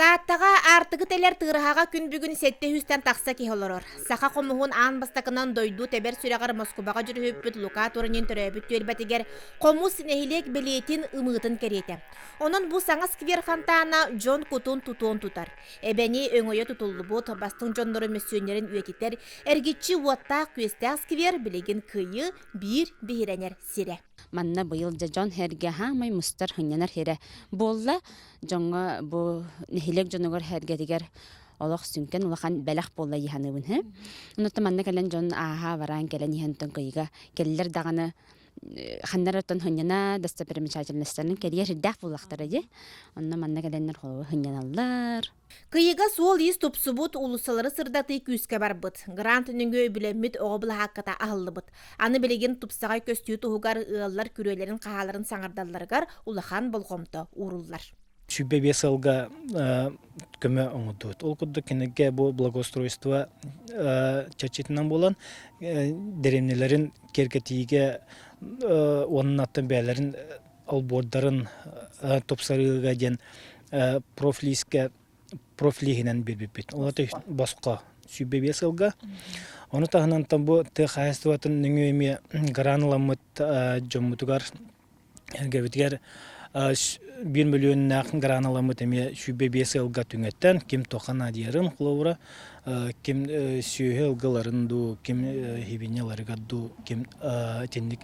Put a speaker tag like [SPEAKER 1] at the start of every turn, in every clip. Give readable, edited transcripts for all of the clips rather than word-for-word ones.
[SPEAKER 1] Тааттаға артығы телер тырыхаға күн бүгін сетте хүстен тақса кихолорор. Саха қомуғын аан бастақынан дойду тебер сүрәғар Москваға жүрүппүт Лука турынын төрөбүт төлбәтігер қому синехилек билетин ымытын кереті. Онын бұл саңа сквер фонтана Джон Кутун тутуон тутар. Эбәни өңөйө тутулы бұт, бастың жонлары мессионерин үетитер, әргетчі уаттақ күесті сквер білеген күйі бір бейренер сире.
[SPEAKER 2] Манна быйыл Джон херге хамай мустар хынянар хере. Болла жоңга бу нехилек жоногор херге дигер олох сүнкен улахан бәләх болла яһаныбын хэ. Унутта манна келен жон аха варан келен яһантын кыйга келлер даганы ханнаратын хыняна достопримечательностьтарын керьер дах буллактар иде. Онна манна келеннер холы хыняналлар.
[SPEAKER 1] Кыйыга суол ис тупсубут улусалары сырдаты күскә барбыт. Грант нүнгө билемит оғыбыла хакката ахыллыбыт. Аны билеген тупсагай көстүү тугар ыаллар күрөлерин кааларын саңардалларгар улахан болгомто уруллар.
[SPEAKER 3] Чүбе бесалга көмө оңудут. Ол кудда кенеге бу благоустройство чачитинан болан деремнелерин керкетиге onun аттан бәләрин албордарын топсарыга ден профилигинен бирбит. Олата баска сүбе бесалга. Оны тагынан там бу хаястватын нүңеме грануламыт жоммутугар эргебитгер 1 миллион нақын грануламыт эме сүбе бесалга түңеттен ким тохана диярын куловра ким сүйе ылгаларын ду ким хибинеларга ду ким тенник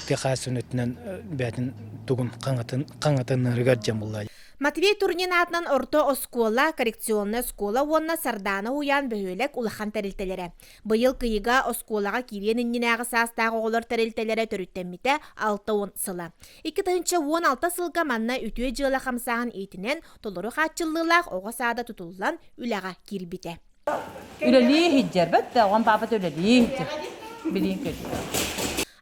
[SPEAKER 3] техасынытнан бәтин тугун каңатынырга жамуллай.
[SPEAKER 1] Матвей Турнин атынан орто оскола, коррекционная скола, онна сардана уян бөхөлек улахан тәрелтелері. Бұйыл кыйыга осколаға киреніннен ағы састағы олар тәрелтелері төріттенмете 6-10 сыла. 2-16 сылға манна үтуе жылы қамсағын ейтінен толыру қатчылылақ оға сада тұтылылан үлаға кирбите.
[SPEAKER 4] Үлелі хиджер бәтті, оған бабыт үлелі хиджер. Білейін көді.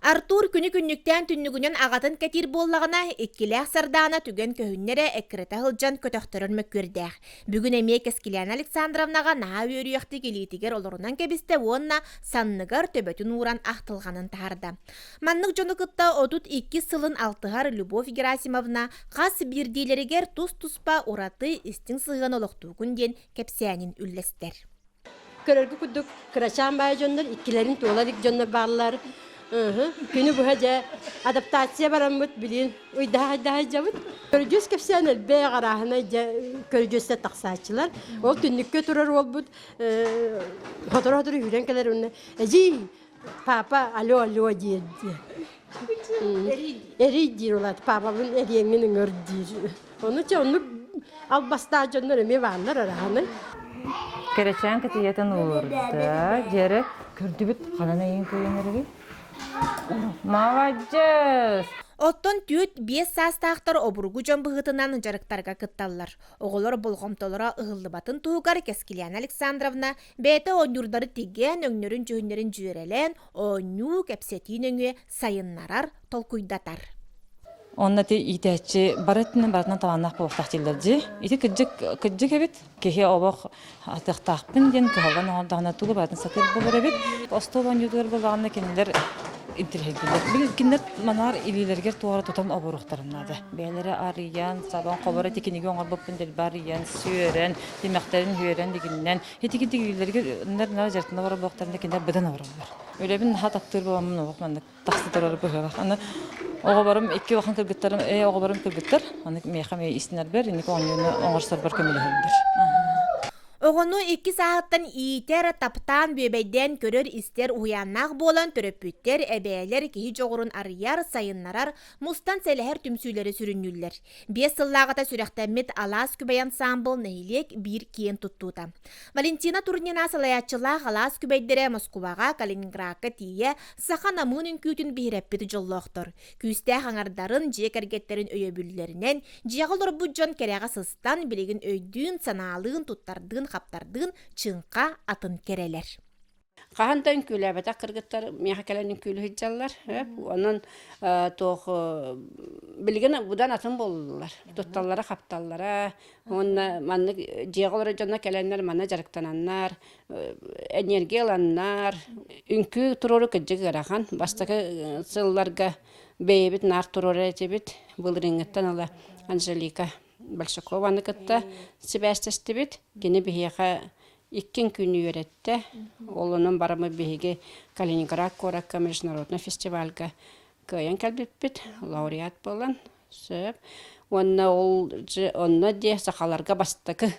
[SPEAKER 1] Артур күні-күнніктен түннігінен ағатын кәтір боллағына еккіләқ сардана түген көхіннері әкіріті ғылжан көтіқтірін мүккөрдәқ. Бүгін әмек Эскелян Александровнаға наға өріяқты келетігер оларынан кәбісті онна санныгар төбөтін уран ақтылғанын тарды. Маннық жоны күтті 32 сылын алтығар Любовь Герасимовна қас бірдейлерігер тұс-тұспа ураты істің сығын олықтуғын ден кәпсәнін үллестер.
[SPEAKER 5] Көрергі күдік кірачан бай жондар, иккілерін туоларик жондар бағылар. Күні бұға жа адаптация барамыд білін, ұйдағы жабыд. Көргөз кәпсән әлбәй қарағына көргөзді тақсатчылар. Ол түннікке тұрар ол бұд, хотыр-хотыр үйрен кәлер ұнна. Әжи, папа, алло дейді. Әри дейір олады, папа бұн әрiyengінің өр дейір. Оны че, оны албаста жондар өме бағылар арағына.
[SPEAKER 4] Керечен кәтиетін ұлырды, жері көрді біт қалана ең көйенерге. Молодец!
[SPEAKER 1] Оттон түйет 5 састақтар обургу жон бұғытынан жарықтарға кытталлар. Оғылар болғымтолара ұғылыбатын туғар Эскелян Александровна бәйті оңюрдары теген өңнерін жөнерін жүйерелен оңю кәпсетин өңе сайыннарар толкуйдатар.
[SPEAKER 4] Онна те итәче барытынан таваннақ болықтақ телдерді. Ити күджік әбет, кеге обақ атықтақпын ден кіғалған оңырдағына туғы батын сатыр болыр әбет. Остован юдығыр болғанына кенелер интерхегілер. Кенлер манар илилергер туғары тұтам обырықтарынады. Бәлері ариян, сабан қобары текенеге оңыр бұппын дел бариян, сүйерен, демектерін үйерен дегеннен. Етекендегі илилергер жартына бары болықтарында кенлер бұдан авырылар. Өлебін хатақтыр боламын оғықманды тақсы тұрары бұғырақ. Оға барым, 2 вақын кіргіттарым, оға барым кіргіттар. Аны мейхам естінер бер, енекі оңырсар бар көмілі хөлдір.
[SPEAKER 1] Оғыну 2 сағаттан иетер таптан бөбейден көрір істер уяннақ болан түріппіттер, әбәйлер кейі жоғырын арияр, сайыннарар, мұстан сәліхер түмсүйлері сүріннүллер. 5 сыллағыта сүрәқтәмет алас күбәй ансамбл нәйлек бір кейін тұттуыта. Валентина Турнина салаятчылақ алас күбәйдері Москваға, Калининградқа тие сақан амының күтін бейрәппеті жоллоқтыр. Күсті қаңардарын жекергеттерін өйебүллерінен, жиғылыр бұджон кәрәға сыстан білеген өйдін, саналығын тұттардың қаптардың чыңқа атын керелер.
[SPEAKER 5] Қағантан күлі әбәті қырғыттар меға кәлінің күлі хиджалар. Онын білген бұдан атын болдылар. Тұтталлара, қапталлара. Манны жеғылары жонна кәлінлер мана жарықтананлар, энергияланлар. Үнкі тұроры күджігі қараған. Бастықы сылларға бейбіт нар тұроры әтебіт. Бұл реңіттен ала Анжелика Большакованы кытта Себастьястыбит, гене бихеха иккен күнү өретте. Олунун барымы бихеге Калининград коракка международный фестивальга көйен кәлбеппит, лауреат болан. Сөп. Онна де сақаларға бастықы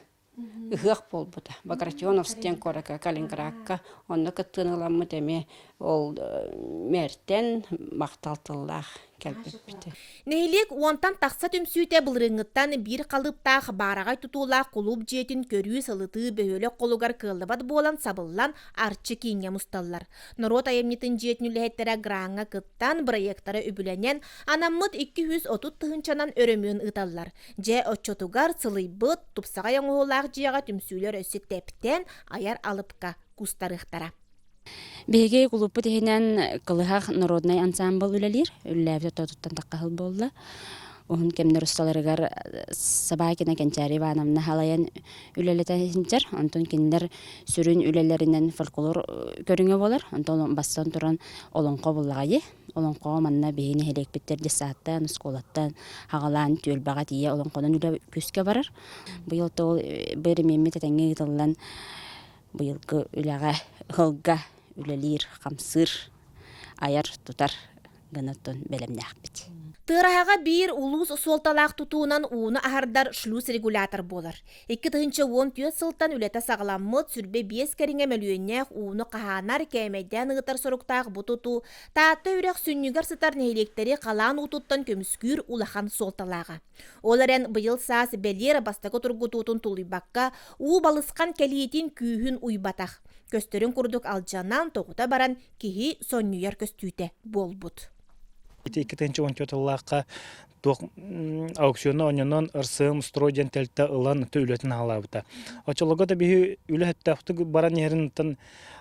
[SPEAKER 5] ұғық болбыда. Багратионовстен корака Калининградка, онна кыттыныламы деме ол мәртен мақталтыллах кәлбеппіті.
[SPEAKER 1] Нехилик уонтан тақса түмсүйте бұлырыңыттан бір қалыптақ барағай тұтулақ құлып жетін көрі сылыты бөхөлі қолугар кылыбат болан сабыллан арчы кейінге мұсталлар. Народ айымнетін жетін үліхеттері граңға кыттан проекттары үбіленен анаммыт 230 тұхынчанан өрөмін ұталлар. Же отчотугар сылый бұт тұпсаға яңғолақ жияға түмсүйлер өссеттептен аяр алыпқа кустарықтара.
[SPEAKER 2] Беге кулуппу tehinen кылыхах народный ансамбл үлелер, үлләбе тотуттан таққахыл болла. Оғын кемнер ұсталарығар Сабакина Кенчари Ивановна халаян үлелетәсінчер, онтон кендер сүрін үлелерінен фольклор көріңе болар, онтон бастан тұран олонқо боллағайы. Олонқо манна бейіне хелек біттерді сааттан, ұсколаттан, хағалан, түйелбаға тие олонқодан үлі күске барар. Бұйыл тоғыл бір мемет әтәңе ғытылан бұйылғы үләға ғылға үлелер, қамсыр, аяр тұтар ғынаттон бәлемнәқ біт.
[SPEAKER 1] Тырағаға бір улус солталақ тұтуынан уыны ахардар шлюз регулятор болар. 2-10 сылтан үлеті сағаламмыт сүрбе 5 кәріңе мөлуеннәқ уыны қағанар кәмәйден ұғытар сұрықтақ бұтуту, таатты үрек сүннігер сытар нәйлектері қалан ұтуттан көміскүр улахан солталаға. Оларен бұйыл саас бәлер бастақы тұрғытуытын тұлыбаққа у балысқан кәлиетін күйін уйбатақ. Көстерін күрдік алжанан тоғыта баран кеғи соннүйер көстүйте бол бұд.
[SPEAKER 3] 2-10 аукциона оннан ырсым стройден тәлтә ылан төлөтен халабыта. Очолого да бихи үләттәхтү баран ярынтан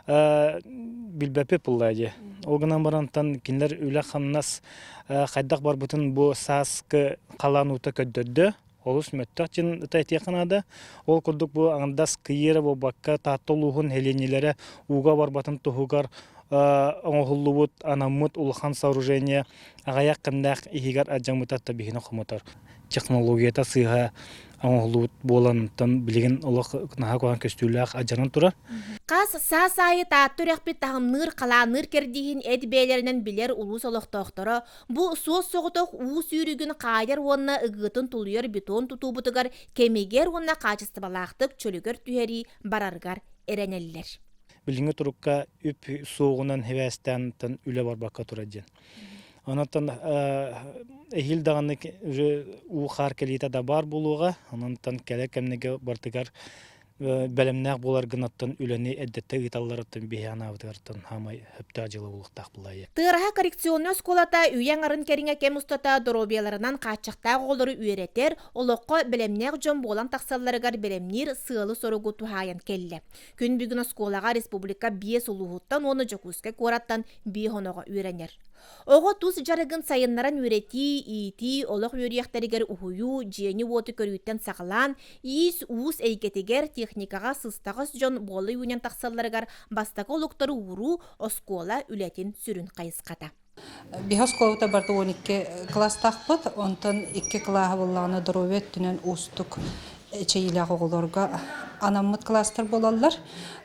[SPEAKER 3] билбәпе пуллады. Олгынан барантан кинләр үлә ханнас хайдак бар бутын бу саскы каланута көддөддө. Олус мәттәчен тәйтәканада ол курдук бу андас кыйыра бу бакка татолугун хелениләре уга бар батын тухугар оңғылуыт, анамыт, улхан сооружение, ағаяқ қымдақ ихигар аджамытатта бігіні құмытар. Технологията сыға оңғылуыт боланытын білген олық наға көған көстүліғ аджанын тұрар.
[SPEAKER 1] Қас саа-сайы тааттыр әқпет тағымныр қаланыр кердейін әдбейлерінен білер улус олықтақтары, бұл соз соғытық уыз үйрігін қайдар онына ұғытын тұлыер бетон тұтубытығар, кемегер онына қачысты балақтық чөлігер түйері барарғар әренелілер.
[SPEAKER 3] Билинге турукка үп соғынан хевестен үле барбакка тураджен. Анаттан эхил даганы у хар келита да бар булуга, анантан келе кемнеге бартыгар бәлемнәк булар гынаттан үлени әддәттә италларыттан бияна авдыртан хамай хәптә җылы булыктак булай.
[SPEAKER 1] Тыраха коррекционный сколата үйәң арын кәріңе кем устата доробияларынан качакта голлары үйретер, олоққа бәлемнәк жон болан тақсалларыгар бәлемнир сыылы сорогу тухаян келле. Күн бүгін сколага республика бие сулуһуттан оны жокускә кораттан бие хонога үйренер. Оғы туз жарығын сайыннаран үйрети, ити, олық үйрияқтарығар ұхую, жиені оты көріттен сағылан, ис уыз әйгетігер техникаға сыстағыз жон болы үйнен тақсаларығар бастағы олықтары ұру, оскола үлетін сүрін қайысқата.
[SPEAKER 6] Биха сколута барды 12 класс тақпыт, онтан 2 клаға болағына дұровет түнен ұстық чейіліғі оғыларға анаммыт кластар болалар,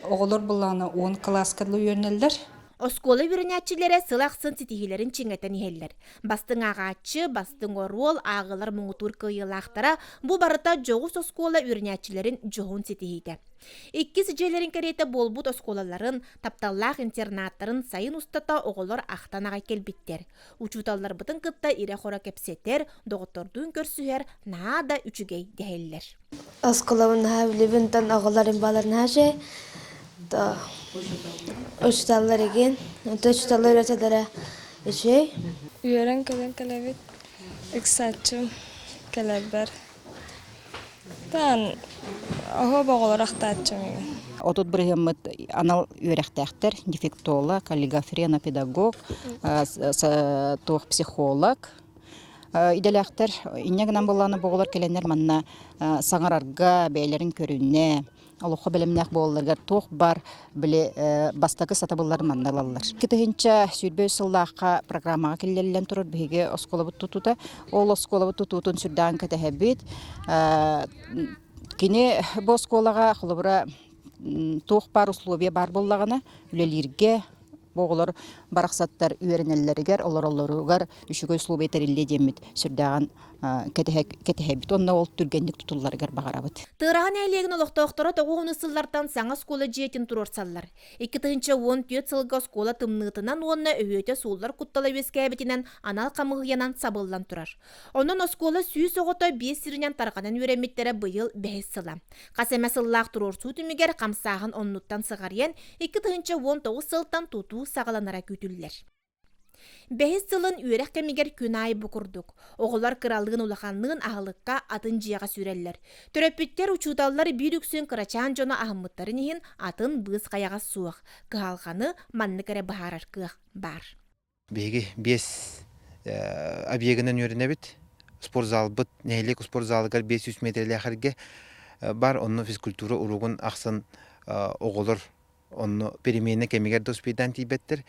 [SPEAKER 6] оғылар болағына 10 класс кірлі үйернелдер.
[SPEAKER 1] Оскола үйренәтчілері сылақсын сетихилерін чеңетен ехеллер. Бастың ағачы, бастың орол, ағылар мұңытур кыйылақтара, бұ барыта жоғыс оскола үйренәтчілерін жоғын сетихиді. 2 сіжелерін кәреті болбут осколаларын, тапталлақ интернаттарын сайын ұстата оғылар ақтан ағай келбеттер. Учуталар бұтын кытта ире қора кепсеттер, доғытордың көрсüher наада үчігей дәйеллер.
[SPEAKER 7] Осколавын хавлебінтан оғыларын баларын хаже, Uçtallar igen, uçtallar ötedere şey.
[SPEAKER 8] Üyeren kelebek, iksaçım keleber. Tan, aho bağlar aktaçım.
[SPEAKER 6] Отут биргеммит анал үйрәхтәхтер, дефектолог, каллиграфия педагог, психолог. Иделәхтер иннегеннән булланы боглар келәннәр манна саңарарга бәйләрен көрүнне,
[SPEAKER 9] олохо белемнәк болларгар тох бар биле бастакы сатабыллар манналалар. Китехинча сүрбө сыллакка программага келлелен турар биге осколабыт тутута. Ол осколабыт тутутун сүрдан кетебит. Кине бу осколага холобра тох бар условия бар боллагына үлелерге боголор бараксаттар үйренеллеригер олоругар үшүгөй условия терилде демит сүрдаган кетехебит онна ол түргенник тутулларыгар багарабыт.
[SPEAKER 1] Тырахан әйлеген олықтауқтары 9 сыллардан саңа скола жиетін турорсаллар. 2-14 сылға скола тымнытынан онна өйөте суллар куттала вескәбетінен анал қамығыянан сабыллан турар. Онын оскола сүйіс оғыта 5 сирінен тарғанын өреметтері бұйыл 5 сыла. Қасеме сыллақ турорсу түмігер қамсағын оннуттан сығарен 2-19 сылтан туту сағаланара күтілілер. Бәхес сылын үйрек кемегер күн айы бұқырдық. Оғылар қыралығын улақанлығын ағылыққа атын жияға сүрелер. Төрөппеттер учудалар бір үксін қырачан жоны ағымыттарын ехін атын бұыз қаяға суық. Қығалғаны манны кәрі бағарар қық бар.
[SPEAKER 10] Беге 5 объегінен өрінебіт. Спортзал бұд, нәйлек спортзалығар 500 метрлі әқірге бар. Онны физкультура ұруғын ақсын оғылыр. Онны перемене кемегер доспейдан тейбеттер.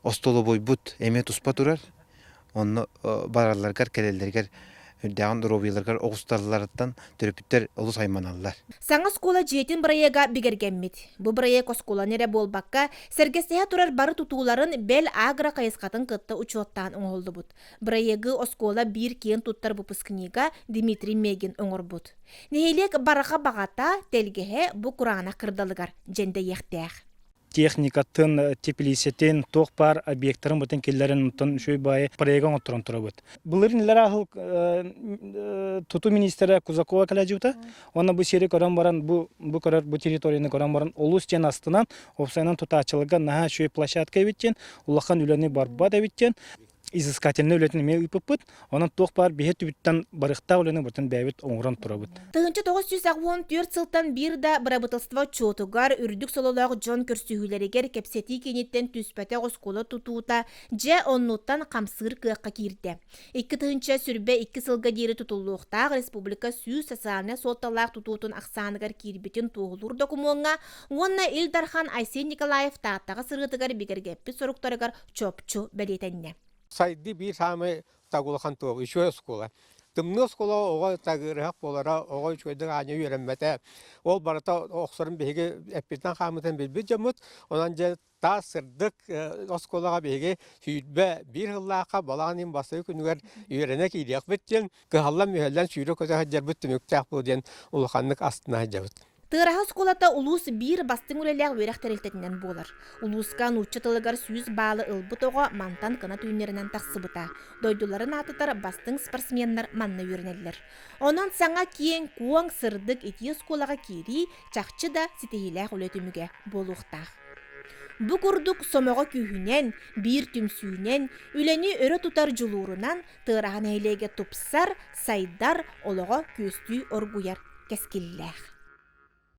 [SPEAKER 10] Остолу бой бут эме туспа турар. Онны барарларгар, келелергер, үрдәган дровиларгар, оғыстарларыттан төрөпүттер олус айманалар.
[SPEAKER 1] Саңа скола жиетін бірайега бігергенмет. Бұ бірайек оскола нере болбаққа, сәргестеге турар бары тутуларын бәл агра қайысқатын қытты учуаттан оңолды бұд. Бірайегі оскола бір кейін туттар бұпыс книга Дмитрий Мегин оңыр бұд. Нехелек бараға бағата телгеге бұ құрағына қырдалығар, женде ектәғ.
[SPEAKER 3] Техникатын, теплисетін, тоқ бар объекттарын бұтын келлерін ұттын шөй байы парайған отырын тұра бұд. Бұлырын ләр ағыл тұту министері Кузакова кәлі жүті, оны бұл сері көрін баран, бұл территорияны көрін баран, олу стен астынан, опсайынан тұта ачылыға наға шөй площадка өйттен, ұлаққан үләні барбад өйттен, изыскательный үлетін мел үпіппіт, оның тоқ бар бейет үбіттен барықта үләні бұтын бәйбіт оңырын тұра бұд.
[SPEAKER 1] 1914 сылтан бір да бұрабытылстыва чотугар үрдік сололағы жон көрсігілерігер кепсети кенеттен түспәте оскола тұтуыта жа оннуттан қамсығыр қыққа кирді. 2 сүрбе 2 сылға дері тұтулуқтағы республика сүй социаліне солталақ тұтуытын ақсанығар кирбетін туғылыр докумуңа, онна Илдархан Айсен Николаев тағаттағы сырғытығар бігергеппі сұрықтарығар чопчу бәлетенне.
[SPEAKER 11] Сайды bir самы тагулахан тоғы, үші оскола. Тымны оскола оға тағырық болара, оға үшкөйдің аңы үйренмәті. Ол барата оқсырын бейге әппеттен қамытын білбет жамыт, онан же та сырдық осколаға бейге сүйітбе бір ғыллаққа балағанын басы күнігер үйрене кейдек беттен, қығалан мүйелден сүйрі көзі жарбыт түміктәк бұл ден ұлықанлық астына жабыт.
[SPEAKER 1] Тыраха сколата улус бір бастың үлеләг өрек тәрелтетінен болар. Улускан учатылығар сүйіз балы ылбытоға мантан кына түйінерінен тақсыбыта. Дойдуларын атытар бастың спортсменнар манны үйренелер. Онан саңа кейін куаң сырдық ити сколаға кері чақчы да сетейіләг үлетіміге болуқтақ. Бұ күрдік сомоға күйінен, бір түмсүйінен, үлені өрі тұтар жылуырынан тырахан әйлеге тұпсар, сайдар олыға көстүй оргуяр кәскелләг.